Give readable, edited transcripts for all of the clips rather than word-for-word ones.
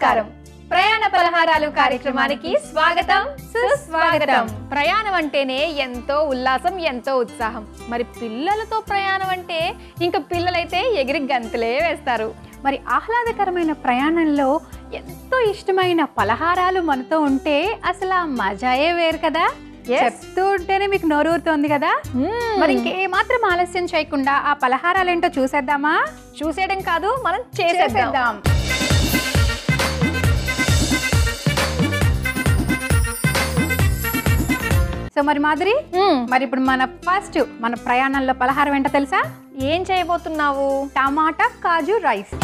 నమస్కారం. ప్రయాణ పలహారాలు కార్యక్రమానికి స్వాగతం, సుస్వాగతం. ప్రయాణం అంటేనే ఎంతో ఉల్లాసం, ఎంతో ఉత్సాహం. మరి పిల్లలతో ప్రయాణం అంటే ఇంకా పిల్లలైతే ఎగిరి గంతులే వేస్తారు. మరి ఆహ్లాదకరమైన ప్రయాణంలో ఎంతో ఇష్టమైన పలహారాలు మనతో ఉంటే అసలు ఆ మజాయే వేరు కదా. చెప్తూ ఉంటేనే మీకు నోరూరుతోంది కదా. మరి ఇంకేమాత్రం ఆలస్యం చేయకుండా ఆ పలహారాలు ఏంటో చూసేద్దామా? చూసేయడం కాదు, మనం చేసేద్దాం. సో మరి మాధురి, మరి ఇప్పుడు మన ప్రయాణంలో పలహారం ఏంటో తెలుసా? ఏం చేయబోతున్నావు? టమాటా కాజు రైస్.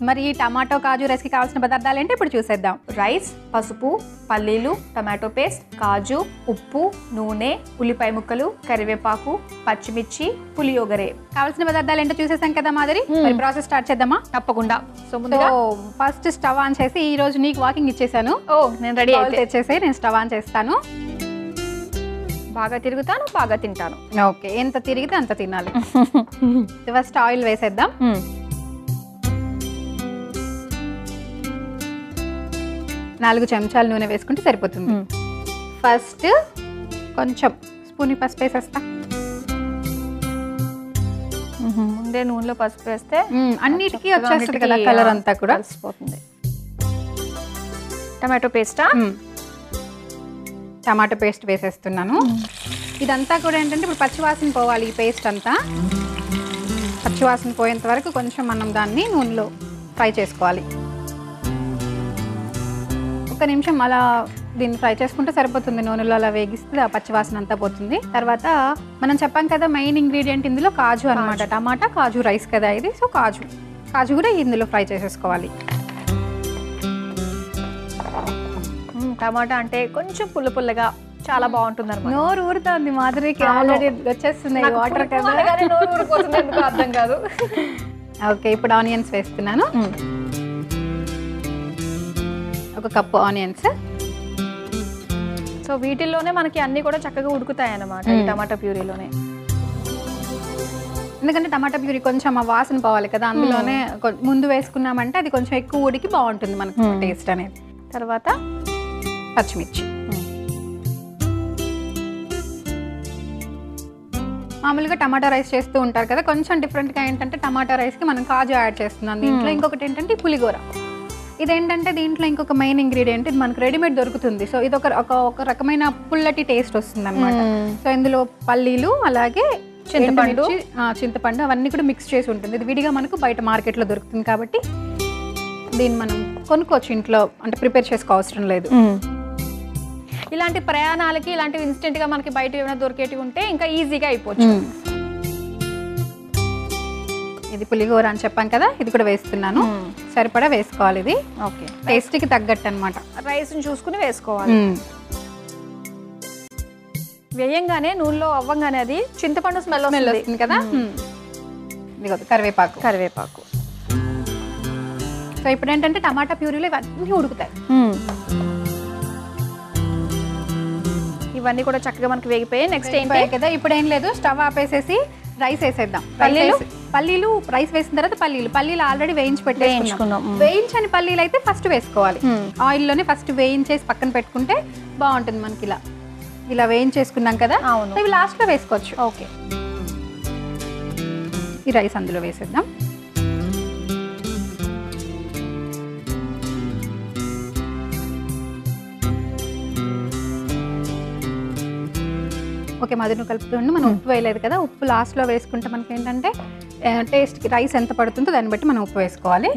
మరి ఈ టమాటో కాజు రైస్కి కావాల్సిన పదార్థాలు ఏంటి ఇప్పుడు చూసేద్దాం. రైస్, పసుపు, పల్లీలు, టమాటో పేస్ట్, కాజు, ఉప్పు, నూనె, ఉల్లిపాయ ముక్కలు, కరివేపాకు, పచ్చిమిర్చి, పులియోగరే. కావాల్సిన పదార్థాలు ఏంటో చూసేసాం కదా మాధురి. మరి ప్రాసెస్ స్టార్ట్ చేద్దామా? తప్పకుండా. సో ముందుగా ఫస్ట్ స్టవ్ ఆన్ చేసి, ఈ రోజు నీకు వాకింగ్ ఇచ్చేసాను. నేను రెడీ తెచ్చేసి నేను స్టవ్ ఆన్ చేస్తాను. బాగా తిరుగుతాను, బాగా తింటాను. ఓకే, ఎంత తిరిగితే అంత తినాలి. ఫస్ట్ ఆయిల్ వేసేద్దాం. 4 చెంచాలు నూనె వేసుకుంటే సరిపోతుంది. ఫస్ట్ కొంచెం స్పూన్ పసుపు వేసేస్తా. ముందే నూనెలో పసుపు వేస్తే అన్నిటికీ వచ్చేస్తుంది కదా, కలర్ అంతా కూడా కలిసిపోతుంది. టమాటో పేస్టా? టమాటో పేస్ట్ వేసేస్తున్నాను. ఇదంతా కూడా ఏంటంటే ఇప్పుడు పచ్చివాసన పోవాలి. ఈ పేస్ట్ అంతా పచ్చివాసన పోయేంత వరకు కొంచెం మనం దాన్ని నూనెలో ఫ్రై చేసుకోవాలి. 1 నిమిషం అలా దీన్ని ఫ్రై చేసుకుంటే సరిపోతుంది. నూనెలో అలా వేగిస్తే ఆ పచ్చివాసన అంతా పోతుంది. తర్వాత మనం చెప్పాం కదా, మెయిన్ ఇంగ్రీడియంట్ ఇందులో కాజు అనమాట. టమాటా కాజు రైస్ కదా ఇది. సో కాజు కూడా ఇందులో ఫ్రై చేసేసుకోవాలి. టమాటా అంటే కొంచెం పుల్లగా చాలా బాగుంటుంది అనమాట. నోరు ఊరుతుంది మాధురికి, ఆల్రెడీ వచ్చేస్తుంది వాటర్ కదా. నోరు ఊరిపోతుంది, ఎందుకు అర్థం కాదు. ఓకే, ఇప్పుడు ఆనియన్స్ వేస్తున్నాను. 1 కప్పు ఆనియన్స్. సో వీటిల్లోనే మనకి అన్ని కూడా చక్కగా ఉడుకుతాయి అన్నమాట ఈ టమాటా ప్యూరీలోనే. ఎందుకంటే టమాటా ప్యూరీ కొంచెం ఆ వాసన పోవాలి కదా, అందులోనే ముందు వేసుకున్నామంటే అది కొంచెం ఎక్కువ ఉడికి బాగుంటుంది మనకు టేస్ట్ అనేది. తర్వాత పచ్చిమిర్చి. మామూలుగా టమాటా రైస్ చేస్తూ ఉంటారు కదా, కొంచెం డిఫరెంట్గా ఏంటంటే టమాటా రైస్కి మనం కాజు యాడ్ చేస్తున్నాం దీంట్లో. ఇంకొకటి ఏంటంటే పులిగోర. ఇదేంటంటే దీంట్లో ఇంకొక మెయిన్ ఇంగ్రీడియంట్, ఇది మనకు రెడీమేడ్ దొరుకుతుంది. సో ఇది ఒక రకమైన పుల్లటి టేస్ట్ వస్తుంది అనమాట. సో ఇందులో పల్లీలు, అలాగే చింతపండు అవన్నీ కూడా మిక్స్ చేసి ఉంటుంది. ఇది విడిగా మనకు బయట మార్కెట్లో దొరుకుతుంది కాబట్టి దీన్ని మనం కొనుక్కోవచ్చు ఇంట్లో, అంటే ప్రిపేర్ చేసుకో అవసరం లేదు. ఇలాంటి ప్రయాణాలకి ఇలాంటివి ఇన్స్టెంట్గా మనకి బయట ఏమైనా దొరికేటివి ఉంటే ఇంకా ఈజీగా అయిపోవచ్చు. ఇది పులిహోర అని చెప్పాం కదా, ఇది కూడా వేస్తున్నాను. సరిపడా వేసుకోవాలి ఇది. ఓకే, టేస్ట్కి తగ్గట్టు అనమాట. రైస్ని చూసుకుని వేసుకోవాలి. వేయంగానే నూనెలో అవ్వంగానే అది చింతపండు స్మెల్ వస్తుంది కదా. ఇది కరివేపాకు. సో ఇప్పుడు ఏంటంటే టమాటా ప్యూరీలో ఇవన్నీ ఉడుకుతాయి. ఇవన్నీ కూడా చక్కగా మనకి వేగిపోయాయి. నెక్స్ట్ ఏంటి కదా, ఇప్పుడు ఏం లేదు, స్టవ్ ఆపేసేసి రైస్ వేసేద్దాం. పల్లీలు రైస్ వేసిన తర్వాత పల్లీలు ఆల్రెడీ వేయించి పెట్టేసుకున్నాం. వేయించని పల్లీలు అయితే ఫస్ట్ వేసుకోవాలి. ఆయిల్లోనే ఫస్ట్ వేయించేసి పక్కన పెట్టుకుంటే బాగుంటుంది మనకి. ఇలా వేయించేసుకున్నాం కదా, ఇవి లాస్ట్లో వేసుకోవచ్చు. ఓకే, ఈ రైస్ అందులో వేసేద్దాం. ఓకే, మధ్యలో కలుపుతుండే మనం ఉప్పు వేయలేదు కదా, ఉప్పు లాస్ట్లో వేసుకుంటే మనకి ఏంటంటే టేస్ట్కి రైస్ ఎంత పడుతుందో దాన్ని బట్టి మనం ఉప్పు వేసుకోవాలి.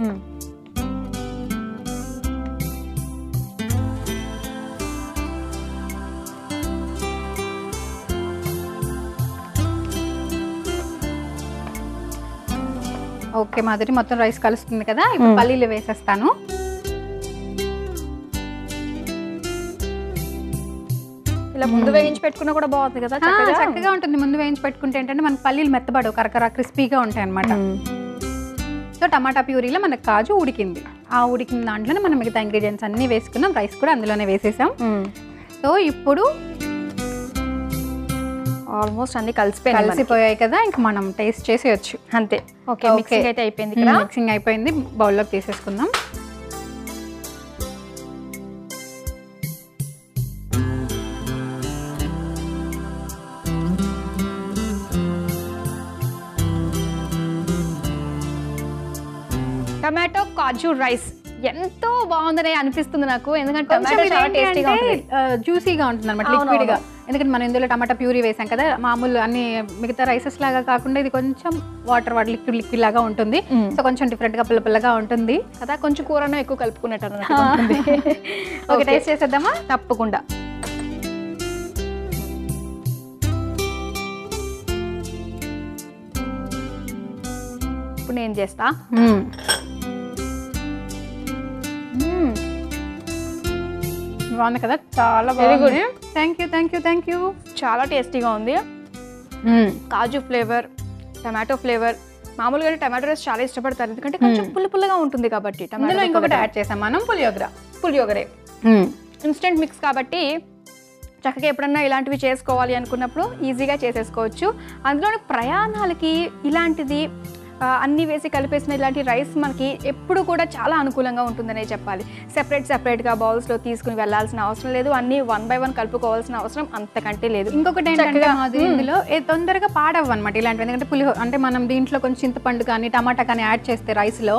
ఓకే మాధురి, మొత్తం రైస్ కలుస్తుంది కదా, ఇప్పుడు పల్లీలు వేసేస్తాను. ఇలా ముందు వేయించి పెట్టుకున్నా కూడా బాగుంటుంది కదా, చక్కగా ఉంటుంది. ముందు వేయించి పెట్టుకుంటే ఏంటంటే మనకి పల్లీలు మెత్తబడవు, కరకర క్రిస్పీగా ఉంటాయి అనమాట. సో టమాటా ప్యూరీలో మనకు కాజు ఉడికింది. ఆ ఉడికిన దాంట్లోనే మనం మిగతా ఇంగ్రీడియంట్స్ అన్నీ వేసుకున్నాం. రైస్ కూడా అందులోనే వేసేసాం. సో ఇప్పుడు ఆల్మోస్ట్ అన్ని కలిసిపోయాయి కదా, ఇంకా మనం టేస్ట్ చేసేయచ్చు అంతే. ఓకే, మిక్సింగ్ అయితే అయిపోయింది ఇక్కడ. మిక్సింగ్ అయిపోయింది, బౌల్లోకి తీసేసుకుందాం. టమాటో కాజు రైస్ ఎంతో బాగుందని అనిపిస్తుంది నాకు, ఎందుకంటే టమాటో చాలా టేస్టీగా ఉంటుంది, జ్యూసీగా ఉంటుంది అనమాట, లిక్విడ్ గా. ఎందుకంటే మనం ఇందులో టమాటా ప్యూరీ వేసాం కదా, మామూలు అన్ని మిగతా రైసెస్ లాగా కాకుండా ఇది కొంచెం వాటర్ లిక్విడ్ లాగా ఉంటుంది. సో కొంచెం డిఫరెంట్ గా పుల్లగా ఉంటుంది కదా, కొంచెం కూరను ఎక్కువ కలుపుకునేట్టు. ఓకే, టేస్ట్ చేసేద్దామా? తప్పకుండా. ఇప్పుడు నేను చేస్తా. బాగుంది కదా, చాలా బాగుంది. Thank you. చాలా టేస్టీగా ఉంది. కాజు ఫ్లేవర్, టమాటో ఫ్లేవర్. మామూలుగా టమాటో రైస్ చాలా ఇష్టపడతారు, ఎందుకంటే కొంచెం పుల్లగా ఉంటుంది కాబట్టి. టమాటో ఇంకొకటి యాడ్ చేసాం మనం, పులియోగరే ఇన్స్టెంట్ మిక్స్ కాబట్టి చక్కగా ఎప్పుడన్నా ఇలాంటివి చేసుకోవాలి అనుకున్నప్పుడు ఈజీగా చేసేసుకోవచ్చు. అందులోని ప్రయాణాలకి ఇలాంటిది అన్నీ వేసి కలిపేసిన ఇలాంటి రైస్ మనకి ఎప్పుడు కూడా చాలా అనుకూలంగా ఉంటుందనే చెప్పాలి. సెపరేట్గా బౌల్స్లో తీసుకుని వెళ్ళాల్సిన అవసరం లేదు, అన్నీ 1 by 1 కలుపుకోవాల్సిన అవసరం అంతకంటే లేదు. ఇంకొకటి ఏంటంటే ఇందులో తొందరగా పాడవు అనమాట ఇలాంటివి, ఎందుకంటే పులిహోర అంటే మనం దీంట్లో కొంచెం చింతపండు కానీ టమాటా కానీ యాడ్ చేస్తే రైస్లో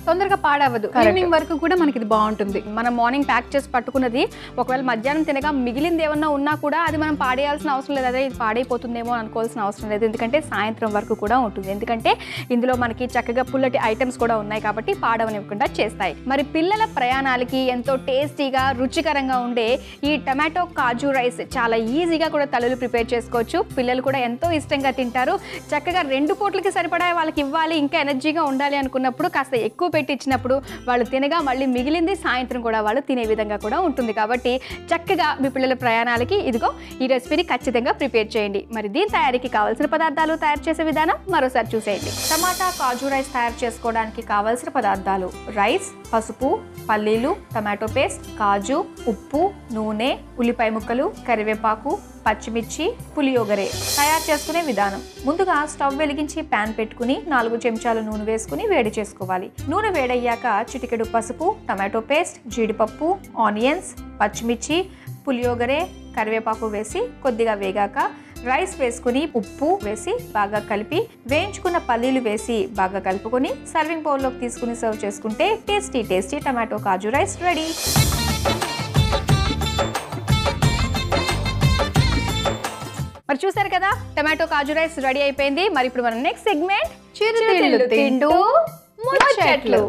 తొందరగా పాడవదు. ఈవినింగ్ వరకు కూడా మనకి ఇది బాగుంటుంది. మనం మార్నింగ్ ప్యాక్ చేసి పట్టుకున్నది ఒకవేళ మధ్యాహ్నం తినగా మిగిలింది ఏమన్నా ఉన్నా కూడా అది మనం పాడేయాల్సిన అవసరం లేదు, అదే ఇది పాడైపోతుందేమో అనుకోవాల్సిన అవసరం లేదు, ఎందుకంటే సాయంత్రం వరకు కూడా ఉంటుంది. ఎందుకంటే ఇందులో మనకి చక్కగా పుల్లటి ఐటమ్స్ కూడా ఉన్నాయి కాబట్టి పాడవనివ్వకుండా చేస్తాయి. మరి పిల్లల ప్రయాణాలకి ఎంతో టేస్టీగా రుచికరంగా ఉండే ఈ టమాటో కాజు రైస్ చాలా ఈజీగా కూడా తల్లులు ప్రిపేర్ చేసుకోవచ్చు. పిల్లలు కూడా ఎంతో ఇష్టంగా తింటారు. చక్కగా 2 పూటలకి సరిపడా వాళ్ళకి ఇవ్వాలి, ఇంకా ఎనర్జీగా ఉండాలి అనుకున్నప్పుడు కాస్త ఎక్కువ పెట్టి ఇచ్చినప్పుడు వాళ్ళు తినగా మళ్ళీ మిగిలింది సాయంత్రం కూడా వాళ్ళు తినే విధంగా కూడా ఉంటుంది. కాబట్టి చక్కగా మీ పిల్లల ప్రయాణాలకి ఇదిగో ఈ రెసిపీని ఖచ్చితంగా ప్రిపేర్ చేయండి. మరి దీని తయారీకి కావాల్సిన పదార్థాలు, తయారు చేసే విధానం మరోసారి చూసేయండి. టమాటా కాజు రైస్ తయారు చేసుకోవడానికి కావాల్సిన పదార్థాలు: రైస్, పసుపు, పల్లీలు, టమాటో పేస్ట్, కాజు, ఉప్పు, నూనె, ఉల్లిపాయ ముక్కలు, కరివేపాకు, పచ్చిమిర్చి, పులియోగరే. తయారు చేసుకునే విధానం: ముందుగా స్టవ్ వెలిగించి ప్యాన్ పెట్టుకుని 4 చెంచాలు నూనె వేసుకుని వేడి చేసుకోవాలి. నూనె వేడయ్యాక చిటికెడు పసుపు, టమాటో పేస్ట్, జీడిపప్పు, ఆనియన్స్, పచ్చిమిర్చి, పులియోగరే, కరివేపాకు వేసి కొద్దిగా వేగాక రైస్ వేసుకుని ఉప్పు వేసి బాగా కలిపి వేయించుకున్న పల్లీలు వేసి బాగా కలుపుకొని సర్వింగ్ బౌల్లోకి తీసుకుని సర్వ్ చేసుకుంటే టేస్టీ టమాటో కాజు రైస్ రెడీ. మరి చూసారు కదా, టమాటో కాజు రైస్ రెడీ అయిపోయింది. మరి ఇప్పుడు మన నెక్స్ట్ సెగ్మెంట్ చిరుతిళ్ళు తింటూ ముచ్చట్లు.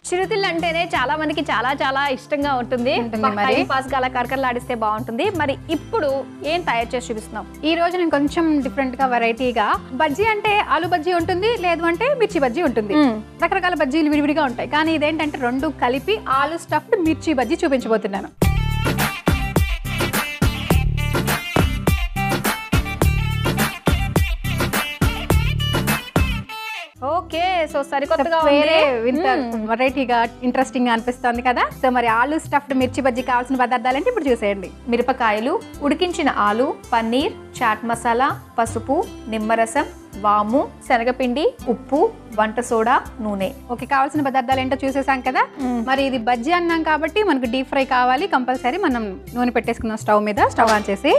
చిరుతిళ్ళు అంటేనే చాలా మందికి చాలా ఇష్టంగా ఉంటుంది. టైం పాస్ గా అలా కరకరలాడిస్తే బాగుంటుంది. మరి ఇప్పుడు ఏం తయారు చేసి చూపిస్తున్నాం? ఈ రోజు నేను కొంచెం డిఫరెంట్ గా వెరైటీగా, బజ్జీ అంటే ఆలు బజ్జీ ఉంటుంది, లేదు అంటే మిర్చి బజ్జీ ఉంటుంది. రకరకాల బజ్జీలు విడివిడిగా ఉంటాయి, కానీ ఇదేంటంటే 2 కలిపి ఆలు స్టఫ్డ్ మిర్చి బజ్జీ చూపించబోతున్నాను. ఓకే, సో సరికొత్తగా వెరైటీగా ఇంట్రెస్టింగ్ గా అనిపిస్తుంది కదా. సో మరి ఆలు స్టఫ్డ్ మిర్చి బజ్జీ కావాల్సిన పదార్థాలు అంటే ఇప్పుడు చూసేయండి. మిరపకాయలు, ఉడికించిన ఆలు, పన్నీర్, చాట్ మసాలా, పసుపు, నిమ్మరసం, వాము, శనగపిండి, ఉప్పు, వంట సోడా, నూనె. ఓకే, కావాల్సిన పదార్థాలు ఏంటో చూసేసాం కదా. మరి ఇది బజ్జీ అన్నాం కాబట్టి మనకు డీప్ ఫ్రై కావాలి కంపల్సరీ. మనం నూనె పెట్టేసుకున్నాం స్టవ్ మీద. స్టవ్ ఆన్ చేసి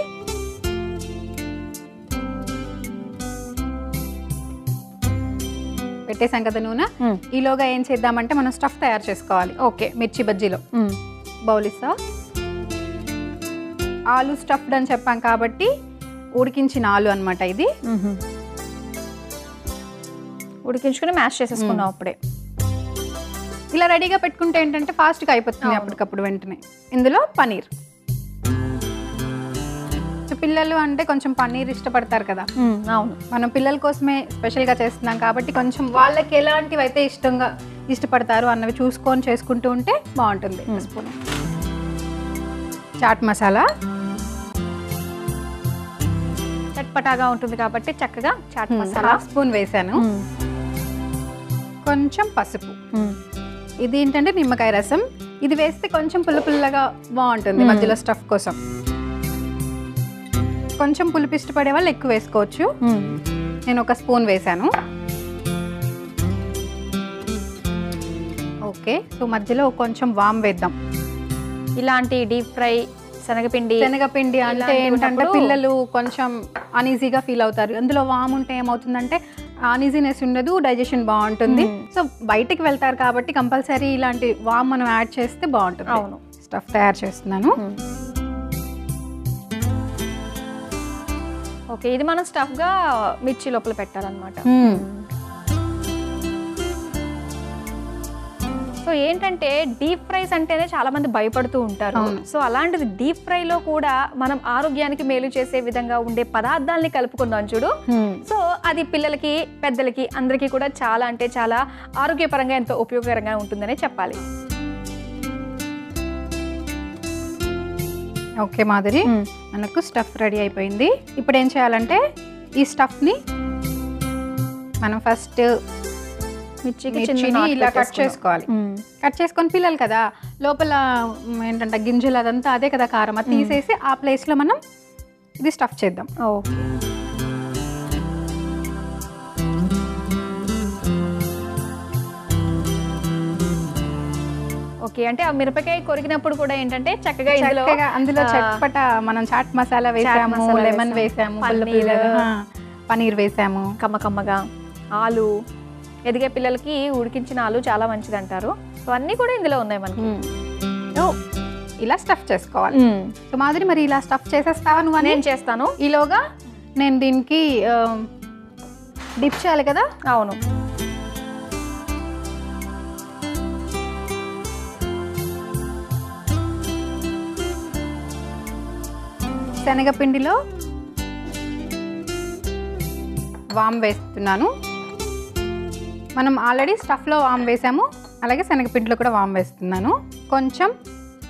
పెట్టేసాం కదా నూనె. ఈలోగా ఏం చేద్దామంటే మనం స్టఫ్ తయారు చేసుకోవాలి. ఓకే, మిర్చి బజ్జీలో బౌల్ ఇస్తా. ఆలు స్టఫ్డ్ అని చెప్పాం కాబట్టి ఉడికించిన ఆలు అనమాట ఇది. ఉడికించుకుని మ్యాష్ చేసేసుకున్నాం అప్పుడే. ఇలా రెడీగా పెట్టుకుంటే ఏంటంటే ఫాస్ట్గా అయిపోతుంది అప్పటికప్పుడు వెంటనే. ఇందులో పన్నీర్. పిల్లలు అంటే కొంచెం పన్నీర్ ఇష్టపడతారు కదా. అవును, మనం పిల్లల కోసమే స్పెషల్గా చేస్తున్నాం కాబట్టి కొంచెం వాళ్ళకి ఎలాంటివి అయితే ఇష్టపడతారు అన్నవి చూసుకొని చేసుకుంటూ ఉంటే బాగుంటుంది. స్పూన్ చాట్ మసాలా, చట్పటాగా ఉంటుంది కాబట్టి చక్కగా చాట్ మసాలా స్పూన్ వేసాను. కొంచెం పసుపు. ఇది ఏంటంటే నిమ్మకాయ రసం. ఇది వేస్తే కొంచెం పుల్లగా బాగుంటుంది మధ్యలో స్టఫ్ కోసం. కొంచెం పులుపు ఇష్టపడే వాళ్ళు ఎక్కువ వేసుకోవచ్చు. నేను 1 స్పూన్ వేసాను. ఓకే, సో మధ్యలో కొంచెం వామ్ వేద్దాం. ఇలాంటి డీప్ ఫ్రై శనగపిండి అంటే ఏంటంటే పిల్లలు కొంచెం అనీజీగా ఫీల్ అవుతారు. అందులో వామ్ ఉంటే ఏమవుతుందంటే అనీజీనెస్ ఉండదు, డైజెషన్ బాగుంటుంది. సో బయటికి వెళ్తారు కాబట్టి కంపల్సరీ ఇలాంటి వామ్ మనం యాడ్ చేస్తే బాగుంటుంది. అవును, స్టఫ్ తయారు చేస్తున్నాను. ఓకే, ఇది మనం స్టఫ్ గా మిర్చి లోపల పెట్టాలన్నమాట. సో ఏంటంటే డీప్ ఫ్రైస్ అంటేనే చాలా మంది భయపడుతూ ఉంటారు. సో అలాంటిది డీప్ ఫ్రై లో కూడా మనం ఆరోగ్యానికి మేలు చేసే విధంగా ఉండే పదార్థాలని కలుపుకున్నాం చూడు. సో అది పిల్లలకి పెద్దలకి అందరికీ కూడా చాలా అంటే చాలా ఆరోగ్యపరంగా ఎంతో ఉపయోగకరంగా ఉంటుందనే చెప్పాలి. ఓకే మాధురి, మనకు స్టఫ్ రెడీ అయిపోయింది. ఇప్పుడు ఏం చేయాలంటే ఈ స్టఫ్ని మనం ఫస్ట్ మిర్చిని ఇలా కట్ చేసుకోవాలి. కట్ చేసుకొని పిల్లలు కదా లోపల ఏంటంటే గింజలు అదంతా అదే కదా కారం, అది తీసేసి ఆ ప్లేస్లో మనం ఇది స్టఫ్ చేద్దాం. ఓకే, ఓకే, అంటే ఆ మిరపకాయ కొరికినప్పుడు కూడా ఏంటంటే చక్కగా అందులో చట్పట మనం చాట్ మసాలా వేసాము, లెమన్ వేసాము, పనీర్ వేసాము, కమ్మకమ్మగా ఆలు, ఎదిగే పిల్లలకి ఉడికించిన ఆలు చాలా మంచిది అంటారు. సో అన్నీ కూడా ఇందులో ఉన్నాయి మనకి. ఇలా స్టఫ్ చేసుకోవాలి. సో మాధురి, మరి ఇలా స్టఫ్ చేసేస్తావా నువ్వు? నేను చేస్తాను. ఈలోగా నేను దీనికి డిప్ చేయాలి కదా. అవును, శనగపిండిలో వామ్ వేస్తున్నాను. మనం ఆల్రెడీ స్టఫ్లో వామ్ వేసాము, అలాగే శనగపిండిలో కూడా వామ్ వేస్తున్నాను. కొంచెం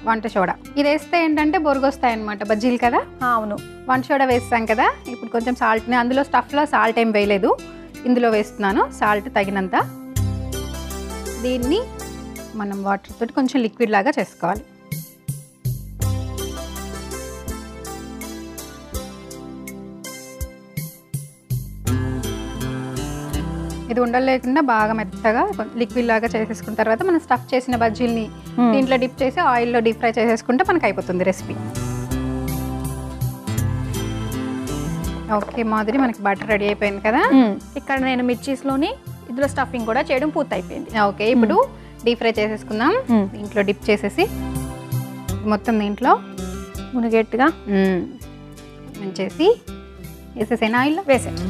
వంట సోడా, ఇది వేస్తే ఏంటంటే బొరుగొస్తాయి అన్నమాట బజ్జీలు కదా. అవును, వంట సోడా వేస్తాం కదా. ఇప్పుడు కొంచెం సాల్ట్ని, అందులో స్టఫ్లో సాల్ట్ ఏం వేయలేదు, ఇందులో వేస్తున్నాను సాల్ట్ తగినంత. దీన్ని మనం వాటర్ తోటి కొంచెం లిక్విడ్ లాగా చేసుకోవాలి. ఇది ఉండలు లేకుండా బాగా మెత్తగా లిక్విడ్ లాగా చేసేసుకున్న తర్వాత మనం స్టఫ్ చేసిన బజ్జీల్ని దీంట్లో డిప్ చేసి ఆయిల్లో డీప్ ఫ్రై చేసేసుకుంటే మనకు అయిపోతుంది రెసిపీ. ఓకే మాధురి, మనకి బటర్ రెడీ అయిపోయింది కదా. ఇక్కడ నేను మిర్చీస్లోని ఇందులో స్టఫింగ్ కూడా చేయడం పూర్తి అయిపోయింది. ఓకే, ఇప్పుడు డీప్ ఫ్రై చేసేసుకుందాం. దీంట్లో డిప్ చేసేసి మొత్తం దీంట్లో మునిగేట్టుగా చేసి వేసేసాను, ఆయిల్లో వేసాను.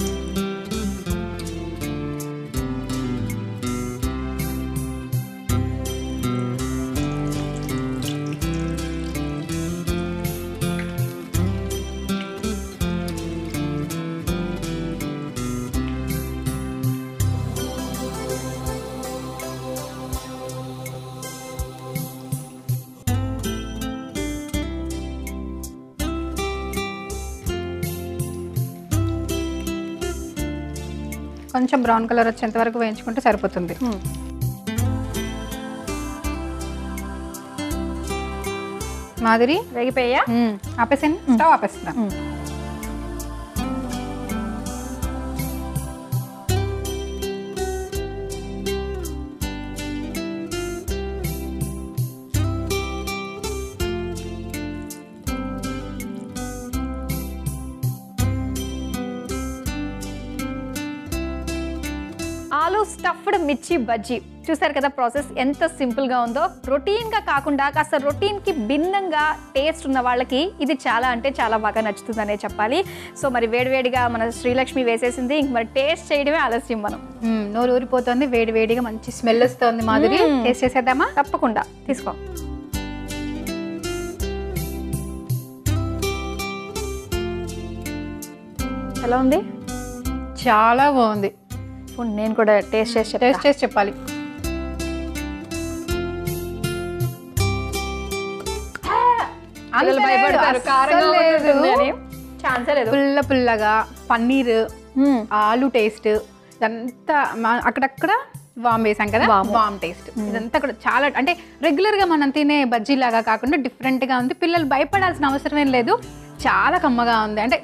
కొంచెం బ్రౌన్ కలర్ వచ్చేంత వరకు వేయించుకుంటే సరిపోతుంది. మాధురి, వేగిపోయా? ఆపేసాను, స్టవ్ ఆపేస్తున్నాం. ఆలు స్టఫ్డ్ మిర్చి బజ్జీ చూసారు కదా, ప్రాసెస్ ఎంత సింపుల్గా ఉందో. రొటీన్గా కాకుండా కాస్త రొటీన్కి భిన్నంగా టేస్ట్ ఉన్న వాళ్ళకి ఇది చాలా అంటే చాలా బాగా నచ్చుతుందనే చెప్పాలి. సో మరి వేడివేడిగా మన శ్రీలక్ష్మి వేసేసింది, ఇంక మరి టేస్ట్ చేయడమే ఆలస్యం. మనం నోరు ఊరిపోతుంది, వేడివేడిగా మంచి స్మెల్ వస్తుంది. మాధురి, టేస్ట్ చేసేద్దామా? తప్పకుండా, తీసుకో. ఎలా ఉంది? చాలా బాగుంది. నేను కూడా టేస్ట్ చేసి చెప్పాలి. పుల్లగా పన్నీర్, ఆలు టేస్ట్ ఇదంతా అక్కడక్కడ వామ్ వేసాం కదా, వామ్ టేస్ట్. ఇదంతా కూడా చాలా అంటే రెగ్యులర్గా మనం తినే బజ్జీలాగా కాకుండా డిఫరెంట్గా ఉంది. పిల్లలు భయపడాల్సిన అవసరం ఏం లేదు, చాలా కమ్మగా ఉంది. అంటే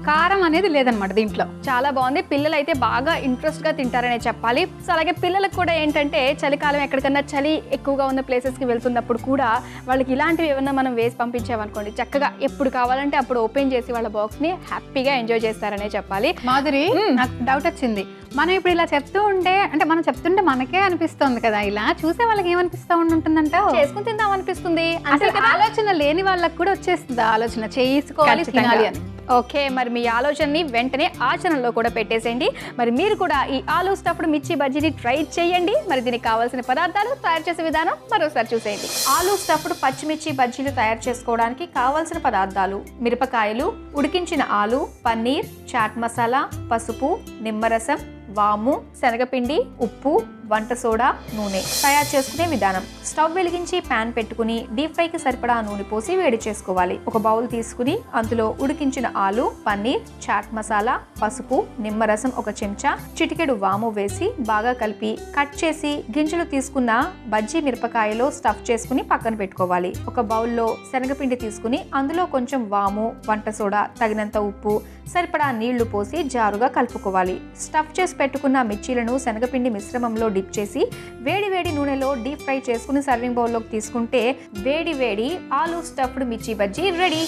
కారం అనేది లేదనమాట దీంట్లో. చాలా బాగుంది. పిల్లలు అయితే బాగా ఇంట్రెస్ట్గా తింటారనే చెప్పాలి. సో అలాగే పిల్లలకు కూడా ఏంటంటే చలికాలం ఎక్కడికన్నా చలి ఎక్కువగా ఉన్న ప్లేసెస్కి వెళ్తున్నప్పుడు కూడా వాళ్ళకి ఇలాంటివి ఏమన్నా మనం వేసి పంపించామనుకోండి, చక్కగా ఎప్పుడు కావాలంటే అప్పుడు ఓపెన్ చేసి వాళ్ళ బాక్స్ని హ్యాపీగా ఎంజాయ్ చేస్తారనే చెప్పాలి. మాధురి, నాకు డౌట్ వచ్చింది. మనం ఇప్పుడు ఇలా చెప్తూ ఉంటే, అంటే మనం చెప్తుంటే మనకే అనిపిస్తుంది కదా, ఇలా చూసే వాళ్ళకి ఏమనిపిస్తూ ఉంటుందంట, చేసుకుని తిందాం అనిపిస్తుంది. అసలు ఆలోచన లేని వాళ్ళకి కూడా వచ్చేస్తుంది ఆలోచన, చేసుకోవాలి తినాలి అని. ఓకే, మరి మీ ఆలోచనని వెంటనే ఆచరణలో కూడా పెట్టేసేయండి. మరి మీరు కూడా ఈ ఆలూ స్టఫ్డ్ మిర్చి బజ్జీని ట్రై చేయండి. మరి దీనికి కావాల్సిన పదార్థాలు, తయారు చేసే విధానం మరోసారి చూసేయండి. ఆలూ స్టఫ్డ్ పచ్చిమిర్చి బజ్జీలు తయారు చేసుకోవడానికి కావాల్సిన పదార్థాలు: మిరపకాయలు, ఉడికించిన ఆలు, పన్నీర్, చాట్ మసాలా, పసుపు, నిమ్మరసం, వాము, శనగపిండి, ఉప్పు, వంట సోడా, నూనె. తయారు చేసుకునే విధానం: స్టవ్ వెలిగించి ప్యాన్ పెట్టుకుని డీప్ ఫ్రైకి సరిపడా నూనె పోసి వేడి చేసుకోవాలి. ఒక బౌల్ తీసుకుని అందులో ఉడికించిన ఆలు, పన్నీర్, చాట్ మసాలా, పసుపు, నిమ్మరసం ఒక చెంచా, చిటికెడు వాము వేసి బాగా కలిపి కట్ చేసి గింజలు తీసుకున్న బజ్జీ మిరపకాయలో స్టఫ్ చేసుకుని పక్కన పెట్టుకోవాలి. ఒక బౌల్లో శనగపిండి తీసుకుని అందులో కొంచెం వాము, వంట సోడా, తగినంత ఉప్పు, సరిపడా నీళ్లు పోసి జారుగా కలుపుకోవాలి. స్టఫ్ చేసి పెట్టుకున్న మిర్చీలను శనగపిండి మిశ్రమంలో డిప్ చేసి వేడి వేడి నూనెలో డీప్ ఫ్రై చేసుకుని సర్వింగ్ బౌల్లోకి తీసుకుంటే వేడి వేడి ఆలూ స్టఫ్డ్ మిర్చి బజ్జీ రెడీ.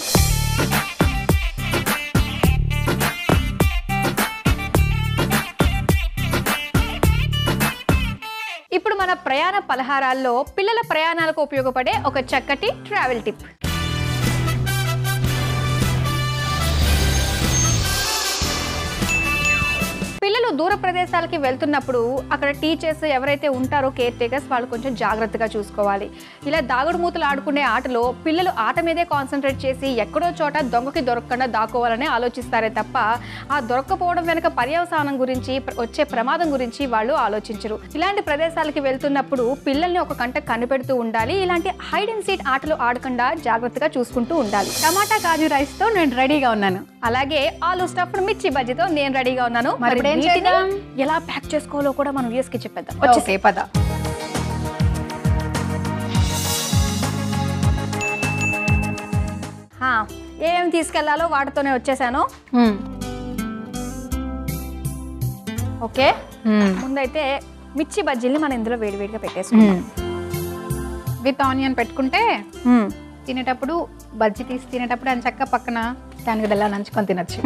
ఇప్పుడు మన ప్రయాణ పలహారాల్లో పిల్లల ప్రయాణాలకు ఉపయోగపడే ఒక చక్కటి ట్రావెల్ టిప్. పిల్లలు దూర ప్రదేశాలకి వెళ్తున్నప్పుడు అక్కడ టీచర్స్ ఎవరైతే ఉంటారో కేర్ టేకర్స్ వాళ్ళు కొంచెం జాగ్రత్తగా చూసుకోవాలి. ఇలా దాగుడు మూతలు ఆడుకునే ఆటలో పిల్లలు ఆట మీదే కాన్సన్ట్రేట్ చేసి ఎక్కడో చోట దొంగకి దొరకకుండా దాక్కోవాలని ఆలోచిస్తారే తప్ప ఆ దొరక్కపోవడం వెనుక పర్యవసానం గురించి, వచ్చే ప్రమాదం గురించి వాళ్ళు ఆలోచించరు. ఇలాంటి ప్రదేశాలకి వెళ్తున్నప్పుడు పిల్లల్ని ఒక కంట కనిపెడుతూ ఉండాలి. ఇలాంటి హైడ్ అండ్ సీట్ ఆటలు ఆడకుండా జాగ్రత్తగా చూసుకుంటూ ఉండాలి. టమాటా కాజు రైస్తో నేను రెడీగా ఉన్నాను. అలాగే ఆలూ స్టఫ్డ్ మిర్చి బజ్జీతో నేను రెడీగా ఉన్నాను. మరి ఎలా ప్యాక్ చేసుకోవాలో కూడా మనం వ్యూస్కి చెప్పేద్దాం. ఓకే పద. ఏం తీసుకెళ్లాలో వాటితోనే వచ్చేసాను. ఓకే, ముందైతే మిర్చి బజ్జీల్ని మనం ఇందులో వేడివేడిగా పెట్టేసుకుందాం. విత్ ఆనియన్ పెట్టుకుంటే తినేటప్పుడు, బజ్జీ తీసి తినేటప్పుడు అని చక్క పక్కన దానికి ఎలా నంచుకొని తినచ్చు.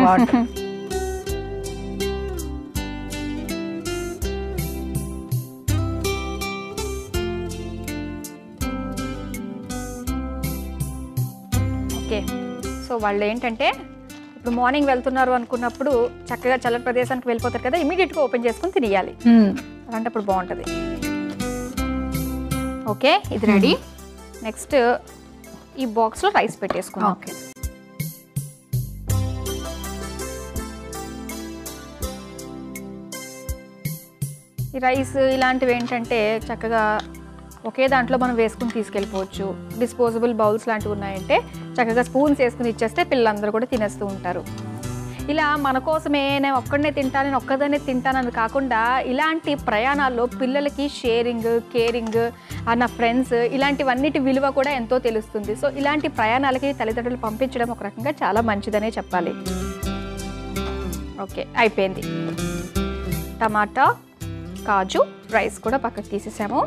ఓకే, సో వాళ్ళు ఏంటంటే ఇప్పుడు మార్నింగ్ వెళ్తున్నారు అనుకున్నప్పుడు చక్కగా చల్ల ప్రదేశానికి వెళ్ళిపోతారు కదా, ఇమీడియట్గా ఓపెన్ చేసుకుని తినేయాలి. అలాంటప్పుడు బాగుంటుంది. ఓకే, ఇది రెడీ. నెక్స్ట్ ఈ బాక్స్లో రైస్ పెట్టేసుకున్నాం. ఓకే, ఈ రైస్ ఇలాంటివి ఏంటంటే చక్కగా ఒకే దాంట్లో మనం వేసుకుని తీసుకెళ్ళిపోవచ్చు. డిస్పోజబుల్ బౌల్స్ లాంటివి ఉన్నాయంటే చక్కగా స్పూన్స్ వేసుకుని ఇచ్చేస్తే పిల్లలందరూ కూడా తినేస్తూ ఉంటారు. ఇలా మన కోసమే నేను ఒక్కడనే తింటాను, నేను ఒక్కదానే తింటానని కాకుండా ఇలాంటి ప్రయాణాల్లో పిల్లలకి షేరింగ్, కేరింగ్, నా ఫ్రెండ్స్ ఇలాంటివన్నిటి విలువ కూడా ఎంతో తెలుస్తుంది. సో ఇలాంటి ప్రయాణాలకి తల్లిదండ్రులు పంపించడం ఒక రకంగా చాలా మంచిదనే చెప్పాలి. ఓకే, అయిపోయింది. టమాటా, కాజు, రైస్ కూడా పక్కకు తీసేసాము.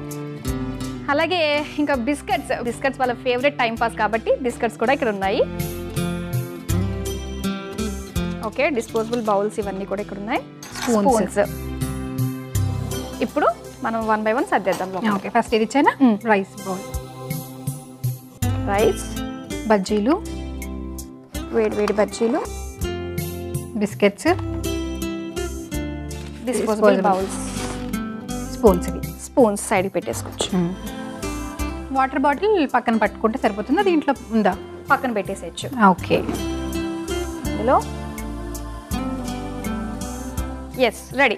అలాగే ఇంకా బిస్కెట్స్ వాళ్ళ ఫేవరెట్ టైం పాస్ కాబట్టి బిస్కెట్స్ కూడా ఇక్కడ ఉన్నాయి. ఓకే, డిస్పోజబుల్ బౌల్స్ ఇవన్నీ కూడా ఇక్కడ ఉన్నాయి. స్పూన్స్ ఇప్పుడు మనం 1 by 1 సర్దేద్దాం. ఓకే, ఫస్ట్ ఇది ఇచ్చానా? రైస్ బౌల్, రైస్, బజ్జీలు, వేడి బజ్జీలు, బిస్కెట్స్, డిస్పోజబుల్ బౌల్స్, స్పూన్స్ సైడ్కి పెట్టేసుకోవచ్చు. వాటర్ బాటిల్ పక్కన పట్టుకుంటే సరిపోతుందా? దీంట్లో ఉందా? పక్కన పెట్టేసేయచ్చు. ఓకే, ఇందులో ఎస్ రెడీ.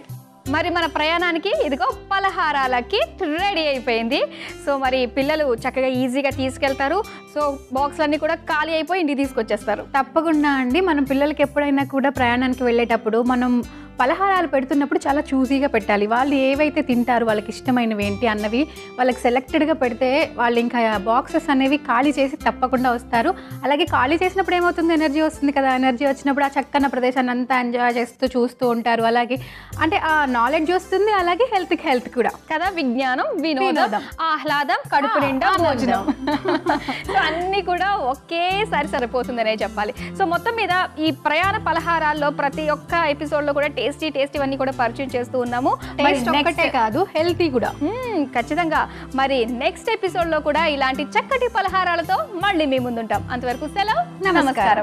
మరి మన ప్రయాణానికి ఇదిగో పలహారాలకి రెడీ అయిపోయింది. సో మరి పిల్లలు చక్కగా ఈజీగా తీసుకెళ్తారు. సో బాక్స్లన్నీ కూడా ఖాళీ అయిపోయి ఇంటికి తీసుకొచ్చేస్తారు. తప్పకుండా అండి. మనం పిల్లలకి ఎప్పుడైనా కూడా ప్రయాణానికి వెళ్ళేటప్పుడు మనం పలహారాలు పెడుతున్నప్పుడు చాలా చూసీగా పెట్టాలి. వాళ్ళు ఏవైతే తింటారు, వాళ్ళకి ఇష్టమైనవి ఏంటి అన్నవి వాళ్ళకి సెలెక్టెడ్గా పెడితే వాళ్ళు ఇంకా బాక్సెస్ అనేవి ఖాళీ చేసి తప్పకుండా వస్తారు. అలాగే ఖాళీ చేసినప్పుడు ఏమవుతుంది, ఎనర్జీ వస్తుంది కదా, ఎనర్జీ వచ్చినప్పుడు ఆ చక్కన ప్రదేశాన్ని అంతా ఎంజాయ్ చేస్తూ చూస్తూ ఉంటారు. అలాగే అంటే ఆ నాలెడ్జ్ వస్తుంది, అలాగే హెల్త్కి హెల్త్ కూడా కదా. విజ్ఞానం, వినోదం, ఆహ్లాదం, కడుపు నిండా భోజనం. సో అన్నీ కూడా ఒకేసారి సరిపోతుందనే చెప్పాలి. సో మొత్తం మీద ఈ ప్రయాణ పలహారాల్లో ప్రతి ఒక్క ఎపిసోడ్లో కూడా టేస్టీ అన్నీ కూడా పరిచయం చేస్తూ ఉన్నాము. ఒకటే కాదు, హెల్తీ కూడా. ఖచ్చితంగా. మరి నెక్స్ట్ ఎపిసోడ్లో కూడా ఇలాంటి చక్కటి పలహారాలతో మళ్ళీ మీ ముందుంటాం. అంతవరకు సెలవు, నమస్కారం.